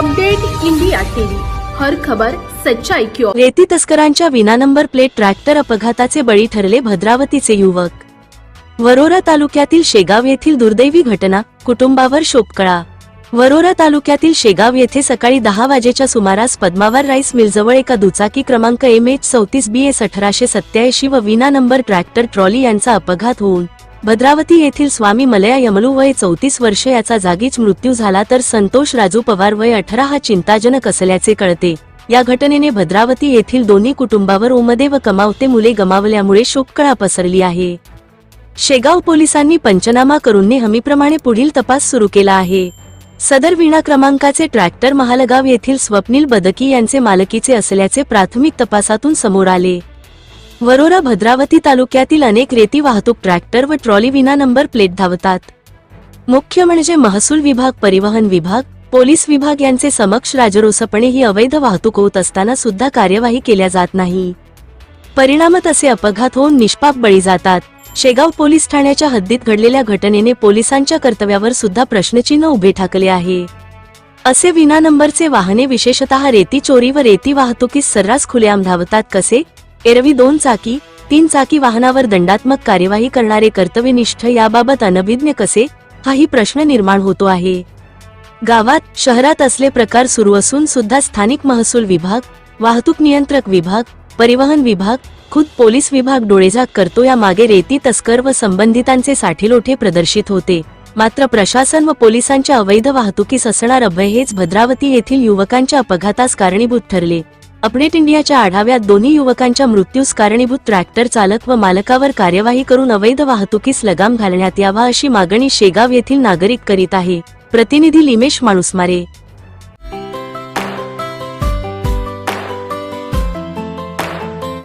Update India TV, हर खबर सच्चाई की ओर। रेती तस्करांच्या विना नंबर प्लेट ट्रॅक्टर अपघाताचे बळी ठरले भद्रावतीचे युवक। वरोरा तालुक्यातील शेगाव येथील दुर्दैवी घटना, कुटुंबावर शोककळा। वरोरा तालुक्यातील शेगाव येथे सकाळी 10 वाजेच्या सुमारास पद्मावर राईस मिलजवळ एका दुचाकी क्रमांक MH34BS 1887 व विना नंबर ट्रॅक्टर ट्रॉली यांचा अपघात होऊन भद्रावती येथील स्वामी मलया यमलू वय 34 वर्ष याचा जागीच मृत्यू झाला, तर संतोष राजू पवार वय 18 हा चिंताजनक असल्याचे कळते। या घटनेने भद्रावती येथील दोन्ही कुटुंबावर ओमदे व कमावते मुले गमावल्यामुळे शोककळा पसरली आहे। शेगाव पोलिसांनी पंचनामा करून नेहमीप्रमाणे पुढील तपास सुरू केला आहे। सदर विना क्रमांकाचे ट्रॅक्टर महालगाव येथील स्वप्नील बदकी यांचे मालकीचे असल्याचे प्राथमिक तपासातून समोर आले। वरोरा भद्रावती तालुक्यातील अनेक रेती वाहतूक ट्रॅक्टर व ट्रॉली विना नंबर प्लेट धावतात। मुख्य म्हणजे महसूल विभाग, परिवहन विभाग, पोलीस विभाग यांचे समक्ष राजरोसपणे ही अवैध वाहतूक होत असताना सुद्धा कार्यवाही केल्या जात नाही। परिणामात असे अपघात होऊन निष्पाप बळी जातात। शेगाव पोलीस ठाण्याच्या हद्दीत घडलेल्या घटनेने पोलिसांच्या कर्तव्यावर सुद्धा प्रश्नचिन्ह उभे ठाकले आहे। असे विना नंबरचे वाहने विशेषतः रेती चोरी व रेती वाहतुकीस सर्रास खुलेआम धावतात कसे? एरवी 2 चाकी 3 चाकी वाहनावर दंडात्मक कार्यवाही करणारे कर्तव्यनिष्ठ याबाबत अनभिज्ञ कसे, हाही प्रश्न निर्माण होतो आहे। गावात शहरात असले प्रकार सुरू असून सुद्धा स्थानिक महसूल विभाग, वाहतूक नियंत्रक विभाग, परिवहन विभाग, खुद पोलीस विभाग डोळेझाक करतो। या मागे रेती तस्कर व संबंधितांचे साठीलोटे प्रदर्शित होते। मात्र प्रशासन व पोलिसांच्या अवैध वाहतुकीस असणार अभय हेच भद्रावती येथील युवकांच्या अपघातास कारणीभूत ठरले। अपडेट इंडियाच्या आढाव्यात दोन्ही युवकांच्या मृत्यूस कारणीभूत ट्रॅक्टर चालक व मालकावर कार्यवाही करून अवैध वाहतुकीस लगाम घालण्यात यावा, अशी मागणी शेगाव येथील नागरिक करीत आहे। प्रतिनिधी लिमेश माणूसमारे।